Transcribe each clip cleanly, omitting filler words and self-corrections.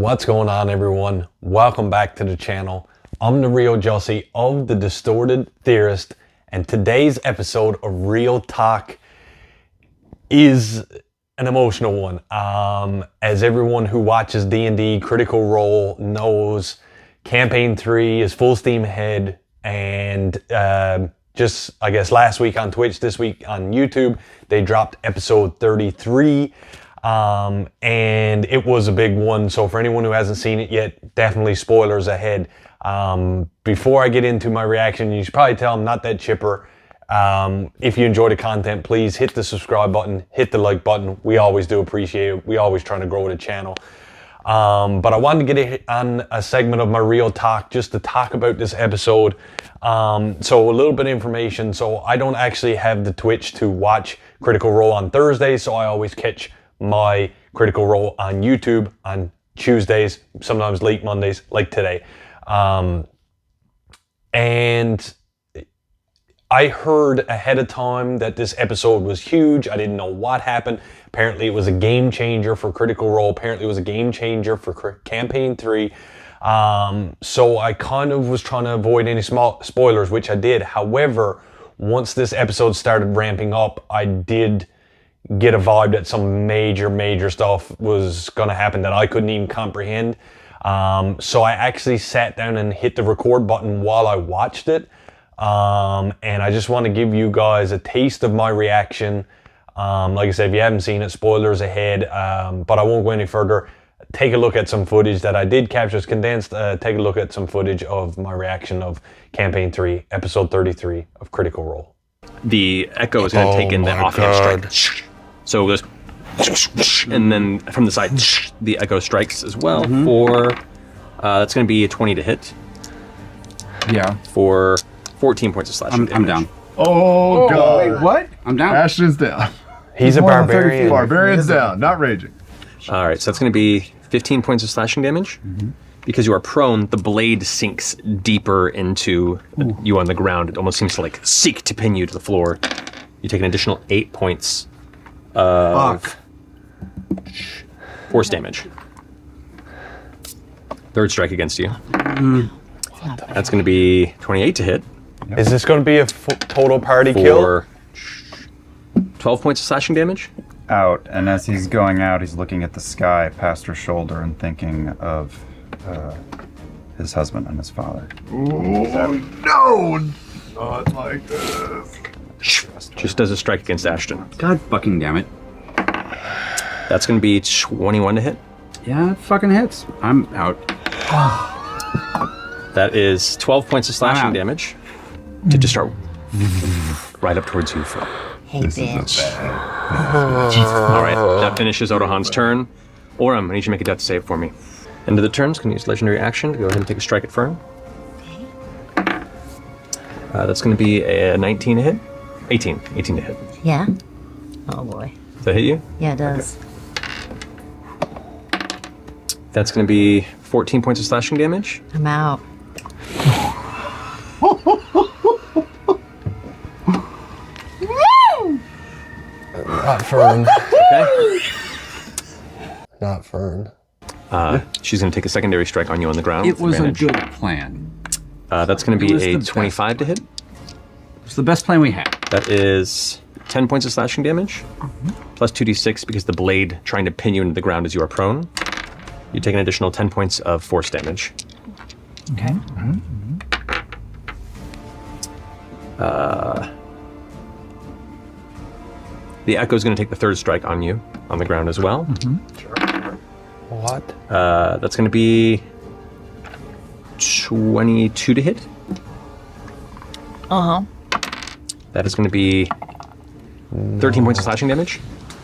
What's going on, everyone? Welcome back to the channel. I'm the real Jussy of the Distorted Theorist, and today's episode of Real Talk is an emotional one. As everyone who watches D&D Critical Role knows, Campaign 3 is full steam ahead, and just, I guess, last week on Twitch, this week on YouTube, they dropped episode 33. And it was a big one. So for anyone who hasn't seen it yet, definitely spoilers ahead. Before I get into my reaction, you should probably tell I'm not that chipper. If you enjoy the content, please hit the subscribe button, hit the like button. We always do appreciate it. We always trying to grow the channel. But I wanted to get on a segment of my Real Talk just to talk about this episode. So a little bit of information. So I don't actually have the Twitch to watch Critical Role on Thursdays, so I always catch my Critical Role on YouTube on Tuesdays, sometimes late Mondays, like today. And I heard ahead of time that this episode was huge. I didn't know what happened. Apparently it was a game changer for Critical Role. Apparently it was a game changer for Campaign 3. So I kind of was trying to avoid any small spoilers, which I did. However, once this episode started ramping up, I did get a vibe that some major stuff was going to happen that I couldn't even comprehend. So I actually sat down and hit the record button while I watched it. And I just want to give you guys a taste of my reaction. Like I said, if you haven't seen it, spoilers ahead. But I won't go any further. Take a look at some footage that I did capture. It's condensed. Take a look at some footage of my reaction of Campaign 3, Episode 33 of Critical Role. The echo is going to take in the offhand strike. So it goes, and then from the side, the echo strikes as well for, that's going to be a 20 to hit. Yeah. For 14 points of slashing damage. I'm down. Oh, God. Wait, what? I'm down. Ashton's down. He's a barbarian. Barbarian's down, not raging. All right, so that's going to be 15 points of slashing damage. Because you are prone, the blade sinks deeper into you on the ground. It almost seems to like seek to pin you to the floor. You take an additional 8 points of force damage. Third strike against you. That's going to be 28 to hit. Is this going to be a total party for kill? 12 points of slashing damage. Out, and as he's going out, he's looking at the sky past her shoulder and thinking of his husband and his father. Oh, no! Not like this. Just does a strike against Ashton. God fucking damn it. That's going to be 21 to hit. Yeah, it fucking hits. I'm out. That is 12 points of slashing damage to just start right up towards you, Phil. Hey, bitch. All right, that finishes Otohan's turn. Oram, I need you to make a death save for me. End of the turns, can use legendary action to go ahead and take a strike at Fern. That's going to be a 19 to hit. 18 to hit. Yeah? Oh boy. Does that hit you? Yeah, it does. That's going to be 14 points of slashing damage. I'm out. Not Fern. Okay. Not Fern. She's going to take a secondary strike on you on the ground. It with was advantage. a good plan. That's going to It be was a the 25 to hit. It's the best plan we had. That is 10 points of slashing damage, plus 2d6 because the blade trying to pin you into the ground as you are prone. You take an additional 10 points of force damage. Okay. The echo is going to take the third strike on you on the ground as well. What? That's going to be 22 to hit. Uh-huh. That is going to be 13 points of slashing damage.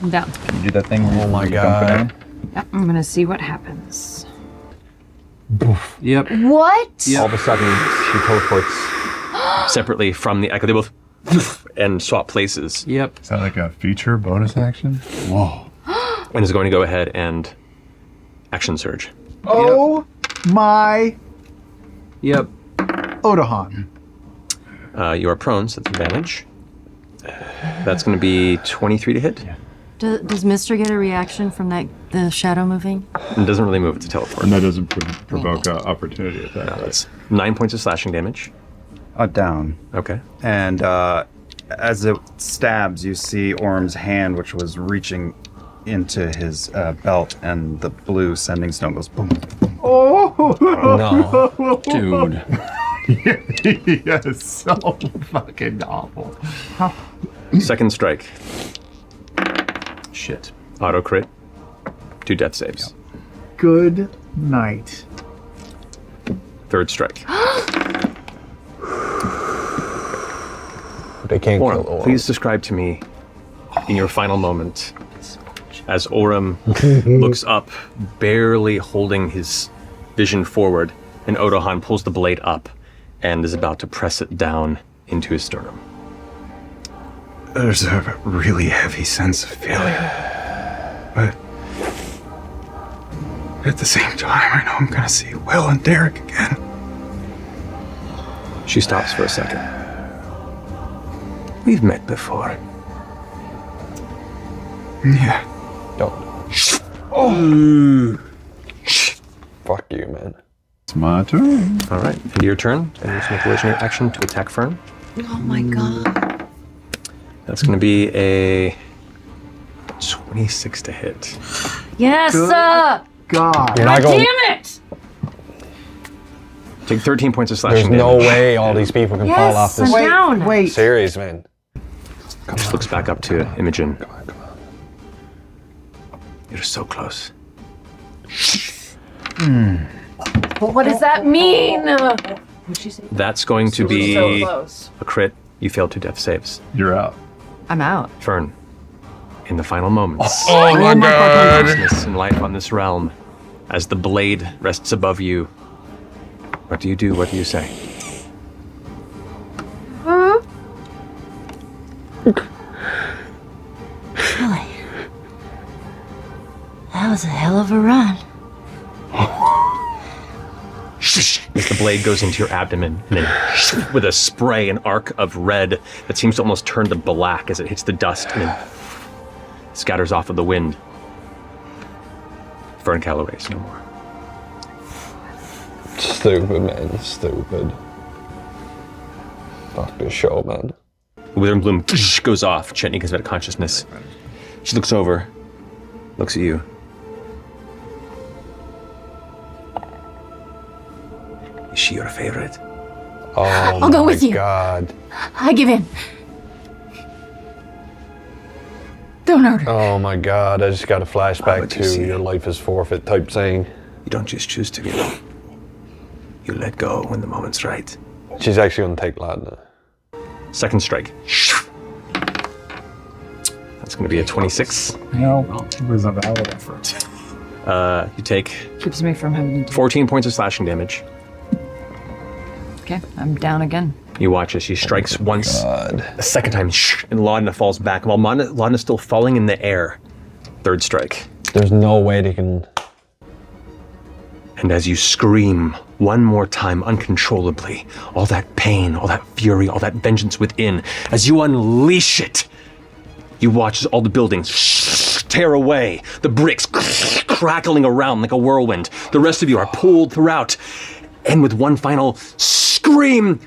I'm down. Can you do that thing where Oh my you God. bump it Yep, I'm gonna see what happens. Yep. What? Yeah. All of a sudden, she teleports separately from the echo. They both and swap places. Yep. Is that like a feature bonus action? Whoa. And is going to go ahead and action surge. Oh my Yep. Otohan. You are prone, so that's advantage. That's going to be 23 to hit. Does Mister get a reaction from the shadow moving? It doesn't really move, it's a teleport. And that doesn't provoke an opportunity attack. No, that's 9 points of slashing damage. Down. Okay. And as it stabs, you see Orm's hand, which was reaching into his belt, and the blue sending stone goes boom. No. Dude. Yes, so fucking awful. Second strike. Shit. Auto crit. 2 death saves. Good night. Third strike. They can't Orem, kill Orem. please describe to me in your final moment as Orem looks up, barely holding his vision forward, and Odohan pulls the blade up and is about to press it down into his sternum. There's a really heavy sense of failure. But at the same time, I know I'm gonna see Will and Derek again. She stops for a second. We've met before. Yeah. Don't. Fuck you, man. It's my turn. All right, end of your turn, and you just make a legendary action to attack Fern. Oh my god. That's going to be a 26 to hit. Yes! God. You're not going. Damn it! Take 13 points of There's slashing no damage. way all these people can fall off Yes, this I'm down. Wait. series, man. Just looks back up to Imogen. You're so close. But what does that mean? That's going to be So close. a crit. You failed 2 death saves. You're out. I'm out. Fern, in the final moments. Oh my god. Consciousness and life on this realm, as the blade rests above you. What do you do? What do you say? Really? That was a hell of a run. As the blade goes into your abdomen, and then with a spray, an arc of red that seems to almost turn to black as it hits the dust and then scatters off of the wind. Fern Calloway's no more. Stupid, man. Stupid. Fuck this show, man. Withering Bloom goes off. Chetney comes back to consciousness. She looks over, looks at you. Is she your favorite? Oh I'll go my with you. God. I give in. Don't hurt her. Oh my God. I just got a flashback would you to see? your life is forfeit type saying. You don't just choose to, you know. You let go when the moment's right. She's actually gonna take Ladna. Second strike. That's going to be a 26. No, it was a valid effort. You take Keeps me from having to. 14 points of slashing damage. Okay, I'm down again. You watch as she strikes once, God. a second time, and Laudna falls back. While Laudna's still falling in the air, third strike. There's no way they can. And as you scream one more time uncontrollably, all that pain, all that fury, all that vengeance within, as you unleash it, you watch as all the buildings tear away, the bricks crackling around like a whirlwind. The rest of you are pulled throughout, and with one final scream,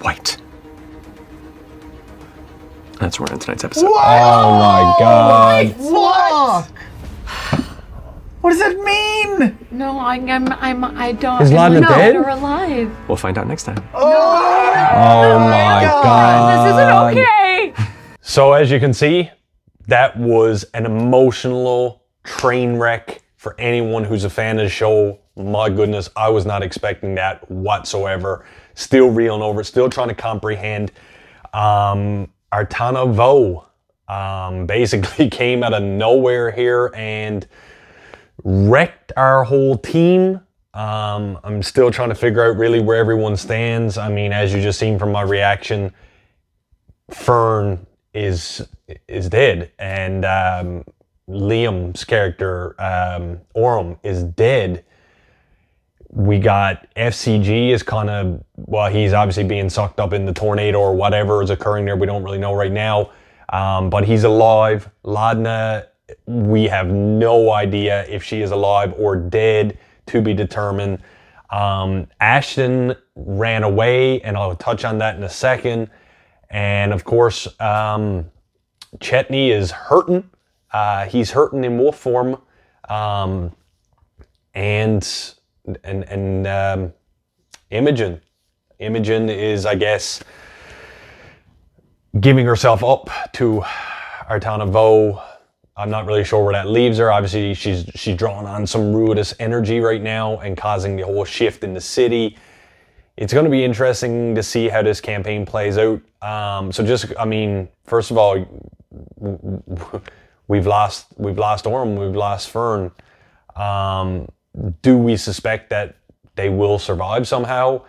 white. That's where we're in tonight's episode. Oh my God. Fuck! What does that mean? No, I don't. Is Ladna no, dead? They're alive. We'll find out next time. Oh my God. This isn't okay. So as you can see, that was an emotional train wreck for anyone who's a fan of the show. My goodness, I was not expecting that whatsoever. Still reeling over it, still trying to comprehend. Artana Vo basically came out of nowhere here and wrecked our whole team. I'm still trying to figure out really where everyone stands. I mean, as you just seen from my reaction, Fern is dead, and Liam's character Orem is dead. We got FCG is kind of, well, he's obviously being sucked up in the tornado or whatever is occurring there. We don't really know right now. But he's alive. Ladna, we have no idea if she is alive or dead, to be determined. Ashton ran away, and I'll touch on that in a second. And of course, Chetney is hurting. He's hurting in wolf form. And Imogen. Imogen is, I guess, giving herself up to Artana Vo. I'm not really sure where that leaves her. Obviously, she's drawing on some ruinous energy right now and causing the whole shift in the city. It's going to be interesting to see how this campaign plays out. First of all, we've lost Orm, we've lost Fern. Do we suspect that they will survive somehow?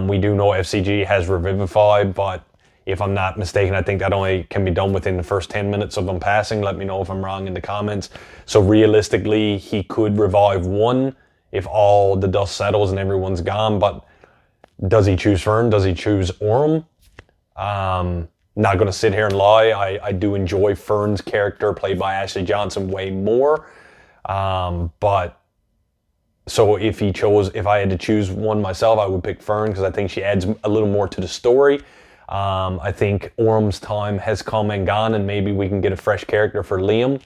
We do know FCG has Revivify, but if I'm not mistaken, I think that only can be done within the first 10 minutes of them passing. Let me know if I'm wrong in the comments. So realistically, he could revive one if all the dust settles and everyone's gone, but does he choose Fern? Does he choose Orm? Not going to sit here and lie. I do enjoy Fern's character played by Ashley Johnson way more. But so if I had to choose one myself, I would pick Fern because I think she adds a little more to the story. I think Orm's time has come and gone, and maybe we can get a fresh character for Liam.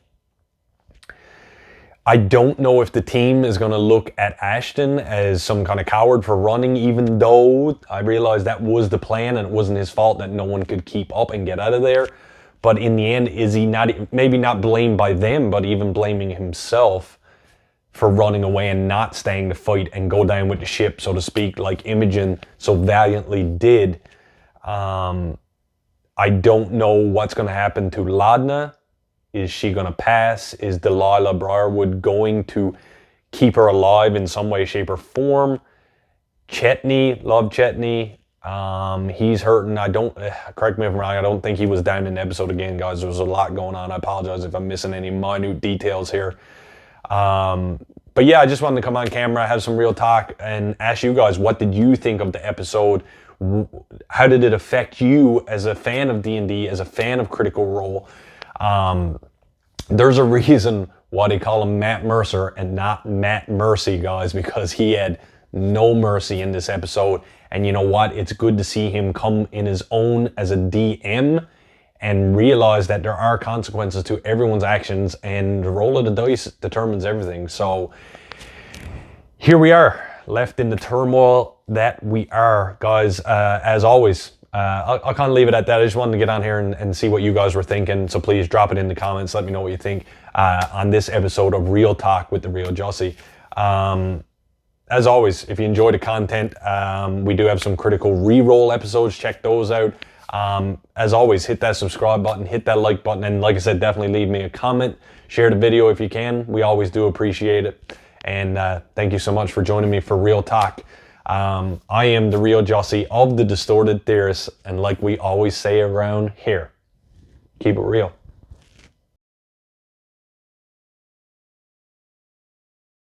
I don't know if the team is going to look at Ashton as some kind of coward for running, even though I realize that was the plan and it wasn't his fault that no one could keep up and get out of there. But in the end, is he not, maybe not blamed by them, but even blaming himself for running away and not staying to fight and go down with the ship, so to speak, like Imogen so valiantly did. I don't know what's going to happen to Ladna. Is she going to pass? Is Delilah Briarwood going to keep her alive in some way, shape, or form? Chetney, love Chetney. He's hurting. Correct me if I'm wrong, I don't think he was down in the episode again, guys. There was a lot going on. I apologize if I'm missing any minute details here. But yeah, I just wanted to come on camera, have some real talk, and ask you guys, what did you think of the episode? How did it affect you as a fan of D&D, as a fan of Critical Role? There's a reason why they call him Matt Mercer and not Matt Mercy, guys, because he had no mercy in this episode. And you know what? It's good to see him come in his own as a DM and realize that there are consequences to everyone's actions, and the roll of the dice determines everything. So here we are, left in the turmoil that we are, guys. As always, I'll kind of leave it at that. I just wanted to get on here and see what you guys were thinking. So please drop it in the comments. Let me know what you think on this episode of Real Talk with the Real Jussy. As always, if you enjoy the content, we do have some critical reroll episodes. Check those out. As always, hit that subscribe button, hit that like button, and like I said, definitely leave me a comment. Share the video if you can. We always do appreciate it. And thank you so much for joining me for Real Talk. I am the Real Jussy of the Distorted Theorists, and like we always say around here, keep it real.